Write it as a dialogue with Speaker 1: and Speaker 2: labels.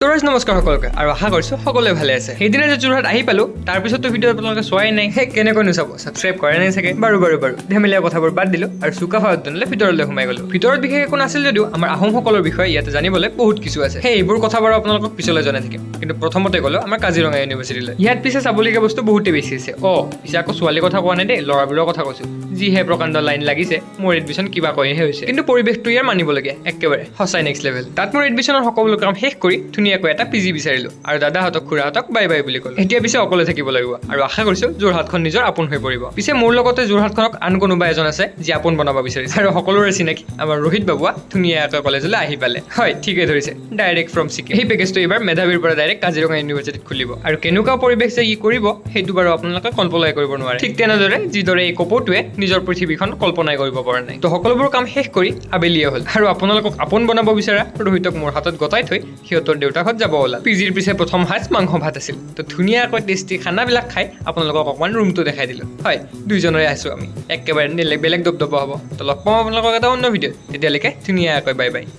Speaker 1: তোৰাজ নমস্কাৰ সকলোকে আৰু আশা কৰিছোঁ সকলোৱে ভালে আছে। সেইদিনা যে যোৰহাট আহি পালোঁ, তাৰপিছতো ভিডিঅ' আপোনালোকে চোৱাই নাই। সেই কেনেকৈ নোচাব, ছাবস্ক্ৰাইব কৰে নাই চাগে। বাৰু ধেমেলীয়া কথাবোৰ বাদ দিলোঁ আৰু চুকা ফাৰত দিলে ভিতৰলৈ সোমাই গ'লোঁ। ভিতৰত বিশেষ একো নাছিল যদিও আমাৰ আহোমসকলৰ বিষয়ে ইয়াতে জানিবলৈ বহুত কিছু আছে। সেই এইবোৰ কথা বাৰু আপোনালোকক পিছলৈ জনাই থাকিম। কিন্তু প্ৰথমতে গ'লো আমাৰ কাজিৰঙা ইউনিভাৰ্চিটিলৈ। ইয়াত পিছে চাবলগীয়া বস্তু বহুতেই বেছি আছে। পিছে আকৌ ছোৱালীৰ কথা কোৱা নাই দেই, ল'ৰাবোৰৰ কথা কৈছোঁ। যিহে প্ৰকাণ্ড লাইন লাগিছে, মোৰ এডমিশ্যন কিবা কৰিহে হৈছে। কিন্তু পৰিৱেশটো ইয়াৰ মানিবলগীয়া, একেবাৰে সঁচাই নেক্সট লেভেল। তাত মোৰ এডমিশ্যনৰ সকলো কাম শেষ কৰি ধুনীয়াকৈ এটা পিজি বিচাৰিলোঁ আৰু দাদাহঁতক খুৰাহঁতক বাই বাই বুলি ক'লোঁ। এতিয়া পিছে অকলে থাকিব লাগিব আৰু আশা কৰিছোঁ যোৰহাটখন নিজৰ আপোন হৈ পৰিব। পিছে মোৰ লগতে যোৰহাটখনক আন কোনোবা এজন আছে যি আপোন বনাব বিচাৰিছে আৰু সকলোৰে চিনাকি আমাৰ ৰোহিত বাবুৱা ধুনীয়াকৈ কলেজলৈ আহি পালে। হয়, ঠিকেই ধৰিছে, ডাইৰেক্ট ফ্ৰম ছিকিম। সেই পেকেজটো এইবাৰ মেধাৱীৰ পৰা ডাইৰেক্ট কাজিৰঙা ইউনিভাৰ্চিটিত খুলিব আৰু কেনেকুৱা পৰিৱেশ যে ই কৰিব সেইটো বাৰু আপোনালোকে কল্পনাই কৰিব নোৱাৰে। ঠিক তেনেদৰে যিদৰে এই কপৌটোৱে নিজৰ পৃথিৱীখন কল্পনাই কৰিব পৰা নাই। তো সকলোবোৰ কাম শেষ কৰি আবেলিয়ে হ'ল আৰু আপোনালোকক আপোন বনাব বিচৰা ৰোহিতক মোৰ হাতত গতাই থৈ সিহঁতৰ দেউতাকহঁত যাব ওলাল। পিজিৰ পিছে প্ৰথম সাজ মাংস ভাত আছিল। তো ধুনীয়াকৈ টেষ্টি খানাবিলাক খাই আপোনালোকক অকণমান ৰুমটো দেখাই দিলোঁ। হয়, দুইজনৰে আছোঁ আমি, একেবাৰে বেলেগ দবদবা হ'ব। তো লগ পাম আপোনালোকক এটা অন্য ভিডিঅ'ত। তেতিয়ালৈকে ধুনীয়াকৈ বাই বাই।